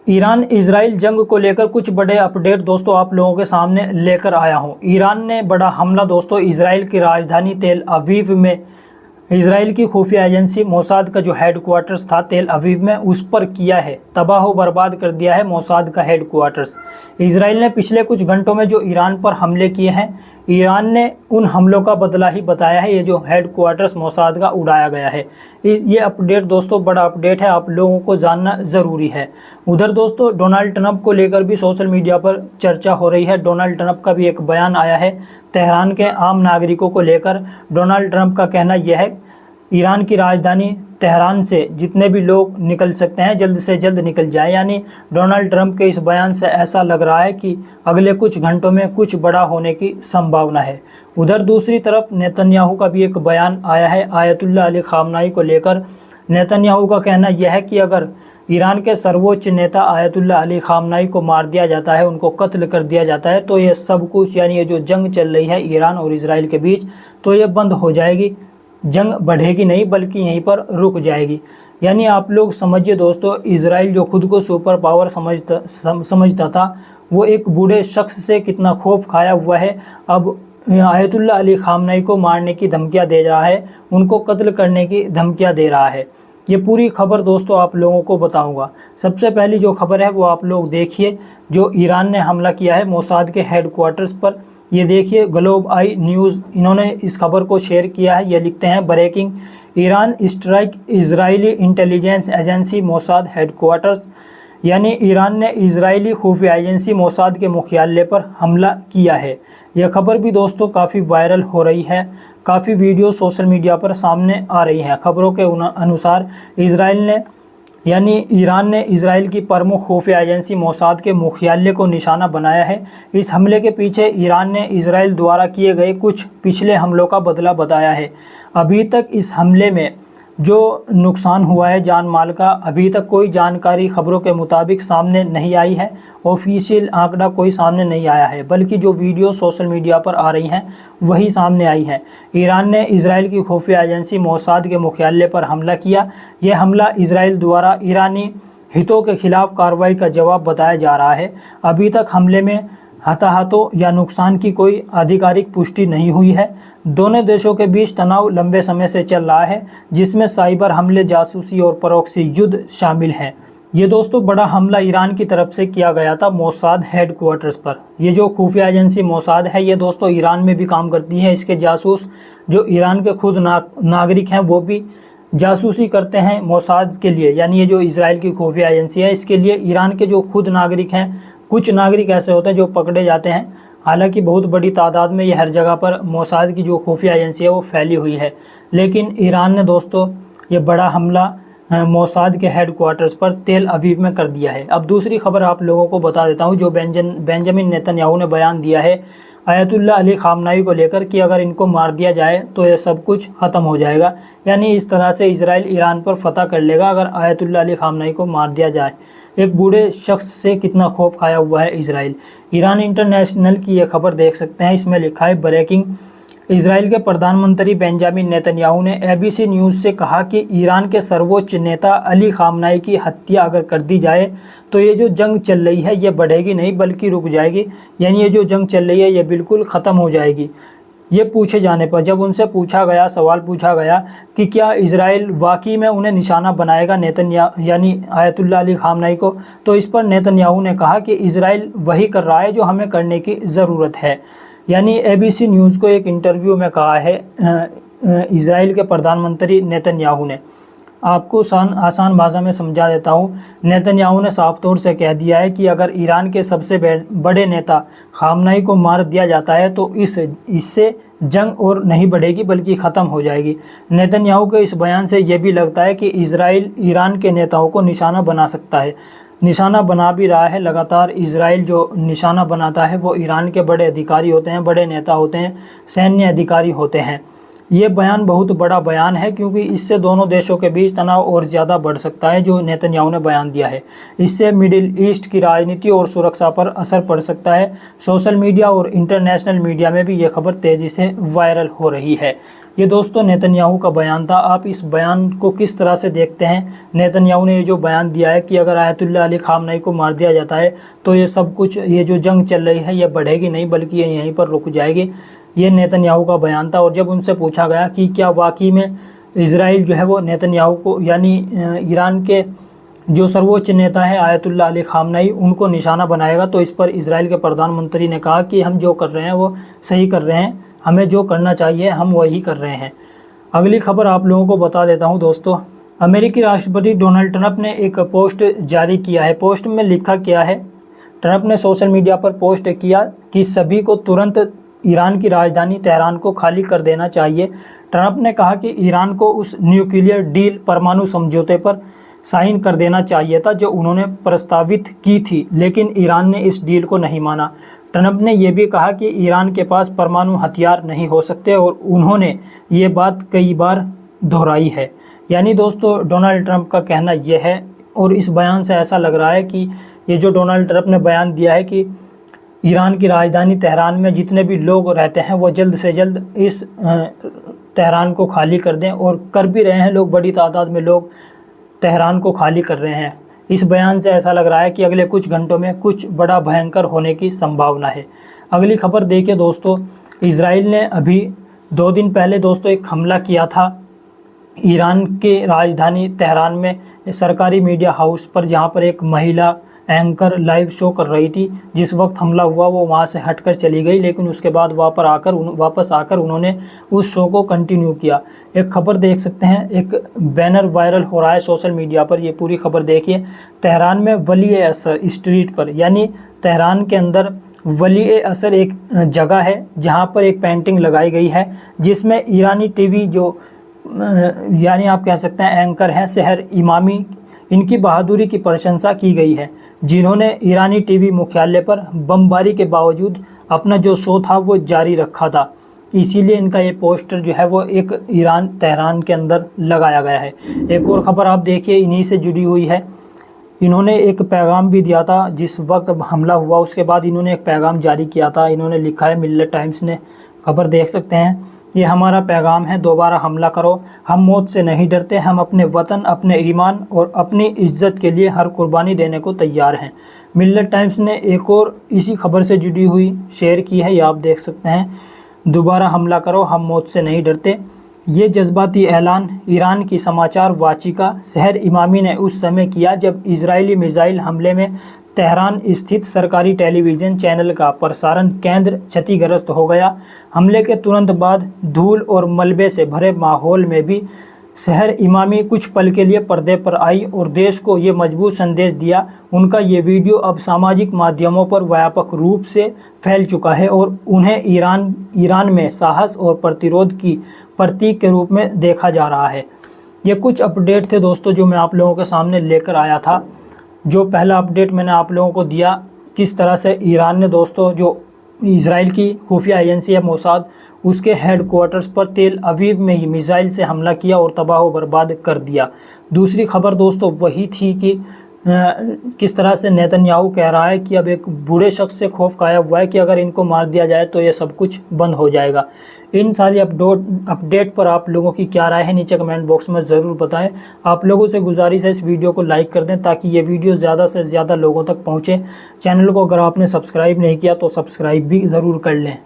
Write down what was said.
Iran Israel जंग को लेकर कुछ बड़े अपडेट दोस्तों आप लोगों के सामने लेकर आया हूं। ईरान ने बड़ा हमला दोस्तों इजराइल की राजधानी तेल अवीव में, इजराइल की खुफिया एजेंसी मोसाद का जो हेडक्वार्टर्स था तेल अवीव में, उस पर किया है। तबाह व बर्बाद कर दिया है मोसाद का हेडक्वार्टर्स। इजराइल ने पिछले कुछ घंटों में जो ईरान पर हमले किए हैं, ईरान ने उन हमलों का बदला ही बताया है। ये जो हेडक्वार्टर्स मोसाद का उड़ाया गया है, ये अपडेट दोस्तों बड़ा अपडेट है, आप लोगों को जानना ज़रूरी है। उधर दोस्तों डोनाल्ड ट्रंप को लेकर भी सोशल मीडिया पर चर्चा हो रही है। डोनाल्ड ट्रंप का भी एक बयान आया है तेहरान के आम नागरिकों को लेकर। डोनाल्ड ट्रंप का कहना यह है ईरान की राजधानी तेहरान से जितने भी लोग निकल सकते हैं जल्द से जल्द निकल जाए। यानी डोनाल्ड ट्रंप के इस बयान से ऐसा लग रहा है कि अगले कुछ घंटों में कुछ बड़ा होने की संभावना है। उधर दूसरी तरफ नेतन्याहू का भी एक बयान आया है आयतुल्लाह अली खामनाई को लेकर। नेतन्याहू का कहना यह है कि अगर ईरान के सर्वोच्च नेता आयतुल्लाह अली खामनाई को मार दिया जाता है, उनको कत्ल कर दिया जाता है, तो ये सब कुछ यानी ये जो जंग चल रही है ईरान और इजराइल के बीच, तो ये बंद हो जाएगी। जंग बढ़ेगी नहीं बल्कि यहीं पर रुक जाएगी। यानी आप लोग समझिए दोस्तों, इजराइल जो खुद को सुपर पावर समझता था, वो एक बूढ़े शख्स से कितना खौफ खाया हुआ है। अब आयतुल्लाह अली खामनाई को मारने की धमकियां दे रहा है, उनको कत्ल करने की धमकियां दे रहा है। ये पूरी खबर दोस्तों आप लोगों को बताऊंगा। सबसे पहली जो खबर है वो आप लोग देखिए, जो ईरान ने हमला किया है मोसाद के हेडक्वार्टर्स पर। ये देखिए ग्लोब आई न्यूज़, इन्होंने इस खबर को शेयर किया है। ये लिखते हैं breaking, Iran strike Israeli intelligence agency Mossad headquarters. यानी ईरान ने इजरायली खुफिया एजेंसी मोसाद के मुख्यालय पर हमला किया है। यह खबर भी दोस्तों काफ़ी वायरल हो रही है, काफ़ी वीडियो सोशल मीडिया पर सामने आ रही हैं। खबरों के अनुसार ईरान ने इजराइल की प्रमुख खुफिया एजेंसी मोसाद के मुख्यालय को निशाना बनाया है। इस हमले के पीछे ईरान ने इजराइल द्वारा किए गए कुछ पिछले हमलों का बदला बताया है। अभी तक इस हमले में जो नुकसान हुआ है जान माल का, अभी तक कोई जानकारी खबरों के मुताबिक सामने नहीं आई है। ऑफिशियल आंकड़ा कोई सामने नहीं आया है, बल्कि जो वीडियो सोशल मीडिया पर आ रही हैं वही सामने आई हैं। ईरान ने इजराइल की खुफिया एजेंसी मोसाद के मुख्यालय पर हमला किया। यह हमला इजराइल द्वारा ईरानी हितों के खिलाफ कार्रवाई का जवाब बताया जा रहा है। अभी तक हमले में हताहतों या नुकसान की कोई आधिकारिक पुष्टि नहीं हुई है। दोनों देशों के बीच तनाव लंबे समय से चल रहा है, जिसमें साइबर हमले, जासूसी और प्रॉक्सी युद्ध शामिल हैं। ये दोस्तों बड़ा हमला ईरान की तरफ से किया गया था मोसाद हेडक्वार्टर्स पर। ये जो खुफिया एजेंसी मोसाद है ये दोस्तों ईरान में भी काम करती है। इसके जासूस जो ईरान के खुद नागरिक हैं वो भी जासूसी करते हैं मोसाद के लिए। यानी ये जो इजराइल की खुफिया एजेंसी है इसके लिए ईरान के जो खुद नागरिक हैं, कुछ नागरिक ऐसे होते हैं जो पकड़े जाते हैं। हालांकि बहुत बड़ी तादाद में ये हर जगह पर मोसाद की जो खुफिया एजेंसी है वो फैली हुई है। लेकिन ईरान ने दोस्तों ये बड़ा हमला मोसाद के हेडक्वार्टर्स पर तेल अवीव में कर दिया है। अब दूसरी खबर आप लोगों को बता देता हूँ, जो बेंजामिन नेतन्याहू ने बयान दिया है आयतुल्लाह अली खामनाई को लेकर कि अगर इनको मार दिया जाए तो ये सब कुछ ख़त्म हो जाएगा। यानी इस तरह से इजराइल ईरान पर फतह कर लेगा अगर आयतुल्लाह अली खामनाई को मार दिया जाए। एक बूढ़े शख्स से कितना खौफ खाया हुआ है इजराइल। ईरान इंटरनेशनल की ये खबर देख सकते हैं, इसमें लिखा है ब्रेकिंग, इजराइल के प्रधानमंत्री बेंजामिन नेतन्याहू ने एबीसी न्यूज़ से कहा कि ईरान के सर्वोच्च नेता अली खामनाई की हत्या अगर कर दी जाए तो ये जो जंग चल रही है ये बढ़ेगी नहीं बल्कि रुक जाएगी। यानी ये जो जंग चल रही है ये बिल्कुल ख़त्म हो जाएगी। ये पूछे जाने पर, जब उनसे सवाल पूछा गया कि क्या इजराइल वाकई में उन्हें निशाना बनाएगा यानी आयतुल्लाह अली खामनाई को, तो इस पर नेतन्याहू ने कहा कि इजराइल वही कर रहा है जो हमें करने की ज़रूरत है। यानी एबीसी न्यूज़ को एक इंटरव्यू में कहा है इजराइल के प्रधानमंत्री नेतन्याहू ने। आपको आसान भाषा में समझा देता हूँ। नेतन्याहू ने साफ तौर से कह दिया है कि अगर ईरान के सबसे बड़े नेता खामनाई को मार दिया जाता है तो इससे जंग और नहीं बढ़ेगी बल्कि ख़त्म हो जाएगी। नेतन्याहू के इस बयान से ये भी लगता है कि इजराइल ईरान के नेताओं को निशाना बना सकता है, निशाना बना भी रहा है। लगातार इजराइल जो निशाना बनाता है वो ईरान के बड़े अधिकारी होते हैं, बड़े नेता होते हैं, सैन्य अधिकारी होते हैं। ये बयान बहुत बड़ा बयान है क्योंकि इससे दोनों देशों के बीच तनाव और ज़्यादा बढ़ सकता है, जो नेतन्याहू ने बयान दिया है। इससे मिडिल ईस्ट की राजनीति और सुरक्षा पर असर पड़ सकता है। सोशल मीडिया और इंटरनेशनल मीडिया में भी ये खबर तेज़ी से वायरल हो रही है। ये दोस्तों नेतन्याहू का बयान था। आप इस बयान को किस तरह से देखते हैं? नेतन्याहू ने ये जो बयान दिया है कि अगर आयतुल्लाह अली खामनेई को मार दिया जाता है तो ये सब कुछ, ये जो जंग चल रही है ये बढ़ेगी नहीं बल्कि ये यहीं पर रुक जाएगी। ये नेतन्याहू का बयान था। और जब उनसे पूछा गया कि क्या वाकई में इजराइल जो है वो नेतन्याहू को, यानी ईरान के जो सर्वोच्च नेता है आयतुल्लाह अली खामनेई, उनको निशाना बनाएगा, तो इस पर इजराइल के प्रधानमंत्री ने कहा कि हम जो कर रहे हैं वो सही कर रहे हैं, हमें जो करना चाहिए हम वही कर रहे हैं। अगली खबर आप लोगों को बता देता हूं दोस्तों। अमेरिकी राष्ट्रपति डोनाल्ड ट्रंप ने एक पोस्ट जारी किया है। पोस्ट में लिखा क्या है? ट्रंप ने सोशल मीडिया पर पोस्ट किया कि सभी को तुरंत ईरान की राजधानी तेहरान को खाली कर देना चाहिए। ट्रंप ने कहा कि ईरान को उस न्यूक्लियर डील, परमाणु समझौते पर साइन कर देना चाहिए था जो उन्होंने प्रस्तावित की थी, लेकिन ईरान ने इस डील को नहीं माना। ट्रंप ने यह भी कहा कि ईरान के पास परमाणु हथियार नहीं हो सकते और उन्होंने ये बात कई बार दोहराई है। यानी दोस्तों डोनाल्ड ट्रंप का कहना यह है, और इस बयान से ऐसा लग रहा है कि ये जो डोनाल्ड ट्रंप ने बयान दिया है कि ईरान की राजधानी तेहरान में जितने भी लोग रहते हैं वो जल्द से जल्द इस तेहरान को खाली कर दें, और कर भी रहे हैं लोग, बड़ी तादाद में लोग तेहरान को खाली कर रहे हैं। इस बयान से ऐसा लग रहा है कि अगले कुछ घंटों में कुछ बड़ा भयंकर होने की संभावना है। अगली खबर देखिए दोस्तों। इजराइल ने अभी 2 दिन पहले दोस्तों एक हमला किया था ईरान के राजधानी तेहरान में सरकारी मीडिया हाउस पर, जहां पर एक महिला एंकर लाइव शो कर रही थी। जिस वक्त हमला हुआ वो वहां से हटकर चली गई, लेकिन उसके बाद वापस आकर उन्होंने उस शो को कंटिन्यू किया। एक खबर देख सकते हैं, एक बैनर वायरल हो रहा है सोशल मीडिया पर, ये पूरी खबर देखिए। तेहरान में वली असर स्ट्रीट पर, यानी तेहरान के अंदर वली असर एक जगह है जहां पर एक पेंटिंग लगाई गई है जिसमें ईरानी टीवी जो यानी आप कह सकते हैं एंकर हैं सहर इमामी, इनकी बहादुरी की प्रशंसा की गई है, जिन्होंने ईरानी टीवी मुख्यालय पर बमबारी के बावजूद अपना जो शो था वो जारी रखा था। इसीलिए इनका ये पोस्टर जो है वो एक ईरान तेहरान के अंदर लगाया गया है। एक और ख़बर आप देखिए इन्हीं से जुड़ी हुई है। इन्होंने एक पैगाम भी दिया था जिस वक्त हमला हुआ, उसके बाद इन्होंने एक पैगाम जारी किया था। इन्होंने लिखा है, मिल्लत टाइम्स ने खबर देख सकते हैं, ये हमारा पैगाम है, दोबारा हमला करो, हम मौत से नहीं डरते, हम अपने वतन, अपने ईमान और अपनी इज्जत के लिए हर कुर्बानी देने को तैयार हैं। मिल्लत टाइम्स ने एक और इसी खबर से जुड़ी हुई शेयर की है, ये आप देख सकते हैं, दोबारा हमला करो, हम मौत से नहीं डरते। ये जज्बाती ऐलान ईरान की समाचार वाचिका सहर इमामी ने उस समय किया जब इजरायली मिसाइल हमले में तेहरान स्थित सरकारी टेलीविज़न चैनल का प्रसारण केंद्र क्षतिग्रस्त हो गया। हमले के तुरंत बाद धूल और मलबे से भरे माहौल में भी सहर इमामी कुछ पल के लिए पर्दे पर आई और देश को ये मजबूत संदेश दिया। उनका ये वीडियो अब सामाजिक माध्यमों पर व्यापक रूप से फैल चुका है और उन्हें ईरान में साहस और प्रतिरोध की प्रतीक के रूप में देखा जा रहा है। ये कुछ अपडेट थे दोस्तों जो मैं आप लोगों के सामने लेकर आया था। जो पहला अपडेट मैंने आप लोगों को दिया, किस तरह से ईरान ने दोस्तों जो इजराइल की खुफिया एजेंसी है मोसाद, उसके हेडक्वार्टर्स पर तेल अवीव में ही मिसाइल से हमला किया और तबाह व बर्बाद कर दिया। दूसरी खबर दोस्तों वही थी कि किस तरह से नेतन्याहू कह रहा है कि अब एक बूढ़े शख्स से खौफ खाया हुआ है कि अगर इनको मार दिया जाए तो ये सब कुछ बंद हो जाएगा। इन सारी अपडेट पर आप लोगों की क्या राय है नीचे कमेंट बॉक्स में ज़रूर बताएं। आप लोगों से गुजारिश है इस वीडियो को लाइक कर दें ताकि ये वीडियो ज़्यादा से ज़्यादा लोगों तक पहुँचे। चैनल को अगर आपने सब्सक्राइब नहीं किया तो सब्सक्राइब भी ज़रूर कर लें।